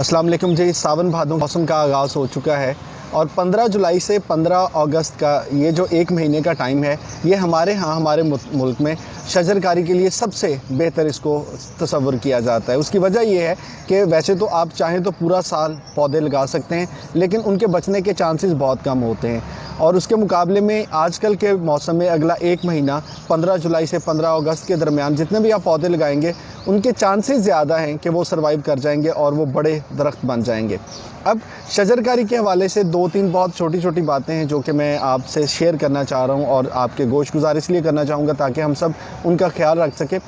अस्सलाम वालेकुम जी। सावन भादों मौसम का आगाज़ हो चुका है और 15 जुलाई से 15 अगस्त का ये जो एक महीने का टाइम है, ये हमारे यहाँ हमारे मुल्क में शजरकारी के लिए सबसे बेहतर इसको तसव्वुर किया जाता है। उसकी वजह ये है कि वैसे तो आप चाहें तो पूरा साल पौधे लगा सकते हैं, लेकिन उनके बचने के चांसेस बहुत कम होते हैं और उसके मुकाबले में आजकल के मौसम में अगला एक महीना 15 जुलाई से 15 अगस्त के दरमियान जितने भी आप पौधे लगाएंगे, उनके चांसेस ज़्यादा हैं कि वो सर्वाइव कर जाएंगे और वो बड़े दरख्त बन जाएंगे। अब शजरकारी के हवाले से 2-3 बहुत छोटी-छोटी बातें हैं जो कि मैं आपसे शेयर करना चाह रहा हूँ और आपके गोशगुज़ार इसलिए करना चाहूँगा ताकि हम सब उनका ख्याल रख सकें।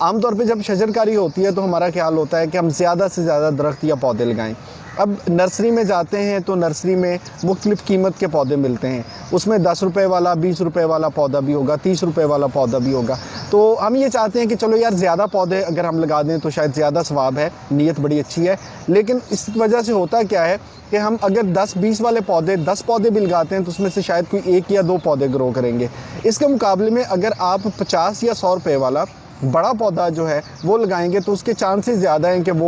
आमतौर पे जब शजरकारी होती है तो हमारा ख्याल होता है कि हम ज़्यादा से ज़्यादा दरख्त या पौधे लगाएँ। अब नर्सरी में जाते हैं तो नर्सरी में मुख्तलिफ़ कीमत के पौधे मिलते हैं। उसमें 10 रुपए वाला, 20 रुपए वाला पौधा भी होगा, 30 रुपए वाला पौधा भी होगा। तो हम ये चाहते हैं कि चलो यार ज़्यादा पौधे अगर हम लगा दें तो शायद ज़्यादा सवाब है, नीयत बड़ी अच्छी है। लेकिन इस वजह से होता क्या है कि हम अगर 10-20 वाले पौधे 10 पौधे भी लगाते हैं तो उसमें से शायद कोई 1 या 2 पौधे ग्रो करेंगे। इसके मुकाबले में अगर आप 50 या 100 रुपए वाला बड़ा पौधा जो है वो लगाएंगे तो उसके चांसेस ज़्यादा हैं कि वो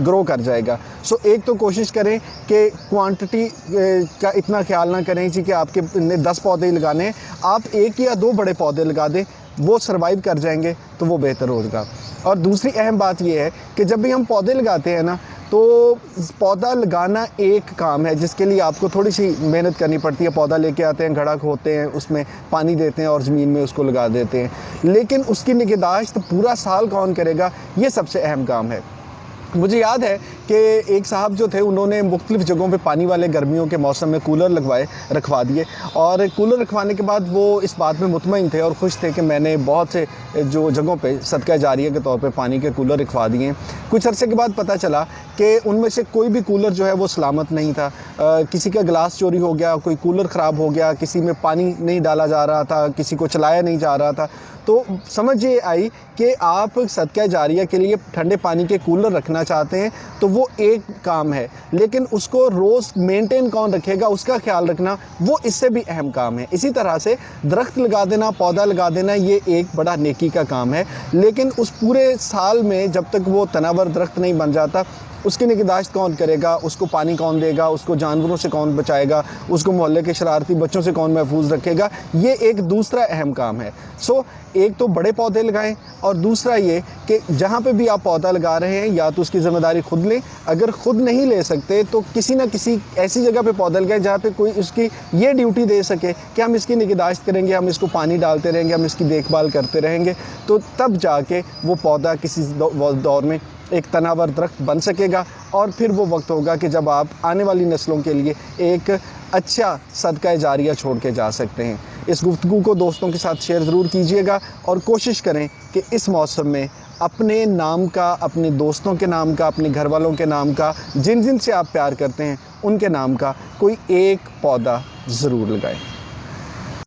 ग्रो कर जाएगा। सो एक तो कोशिश करें कि क्वांटिटी का इतना ख्याल ना करें जी कि आपके 10 पौधे ही लगाने हैं, आप 1 या 2 बड़े पौधे लगा दें, वो सर्वाइव कर जाएंगे तो वो बेहतर होगा। और दूसरी अहम बात ये है कि जब भी हम पौधे लगाते हैं ना, तो पौधा लगाना एक काम है जिसके लिए आपको थोड़ी सी मेहनत करनी पड़ती है। पौधा लेके आते हैं, घड़ा खोदते हैं, उसमें पानी देते हैं और ज़मीन में उसको लगा देते हैं, लेकिन उसकी निगहदाश्त पूरा साल कौन करेगा, ये सबसे अहम काम है। मुझे याद है कि एक साहब जो थे उन्होंने मुख्तलिफ़ जगहों पे पानी वाले गर्मियों के मौसम में कूलर रखवा दिए और कूलर रखवाने के बाद वो इस बात में मुतमईन थे और खुश थे कि मैंने बहुत से जो जगहों पे सदका जारिया के तौर पे पानी के कूलर रखवा दिए। कुछ अरसे के बाद पता चला कि उनमें से कोई भी कूलर जो है वो सलामत नहीं था। किसी का गिलास चोरी हो गया, कोई कूलर ख़राब हो गया, किसी में पानी नहीं डाला जा रहा था, किसी को चलाया नहीं जा रहा था। तो समझ ये आई कि आप सदका जारिया के लिए ठंडे पानी के कूलर रखना चाहते हैं तो वो एक काम है, लेकिन उसको रोज़ मेंटेन कौन रखेगा, उसका ख्याल रखना वो इससे भी अहम काम है। इसी तरह से दरख्त लगा देना, पौधा लगा देना, ये एक बड़ा नेकी का काम है, लेकिन उस पूरे साल में जब तक वो तनावर दरख्त नहीं बन जाता, उसकी निगहदाश्त कौन करेगा, उसको पानी कौन देगा, उसको जानवरों से कौन बचाएगा, उसको मोहल्ले के शरारती बच्चों से कौन महफूज रखेगा, ये एक दूसरा अहम काम है। सो एक तो बड़े पौधे लगाएं और दूसरा ये कि जहाँ पे भी आप पौधा लगा रहे हैं या तो उसकी ज़िम्मेदारी खुद लें, अगर खुद नहीं ले सकते तो किसी न किसी ऐसी जगह पे पौधा लगाएं जहाँ पे कोई उसकी ये ड्यूटी दे सके कि हम इसकी निगहदाश्त करेंगे, हम इसको पानी डालते रहेंगे, हम इसकी देखभाल करते रहेंगे, तो तब जाके वो पौधा किसी दौर में एक तनावर दरख्त बन सकेगा और फिर वो वक्त होगा कि जब आप आने वाली नस्लों के लिए एक अच्छा सदका जारिया छोड़ के जा सकते हैं। इस गुफ्तगू को दोस्तों के साथ शेयर ज़रूर कीजिएगा और कोशिश करें कि इस मौसम में अपने नाम का, अपने दोस्तों के नाम का, अपने घर वालों के नाम का, जिन जिन से आप प्यार करते हैं उनके नाम का कोई एक पौधा ज़रूर लगाएं।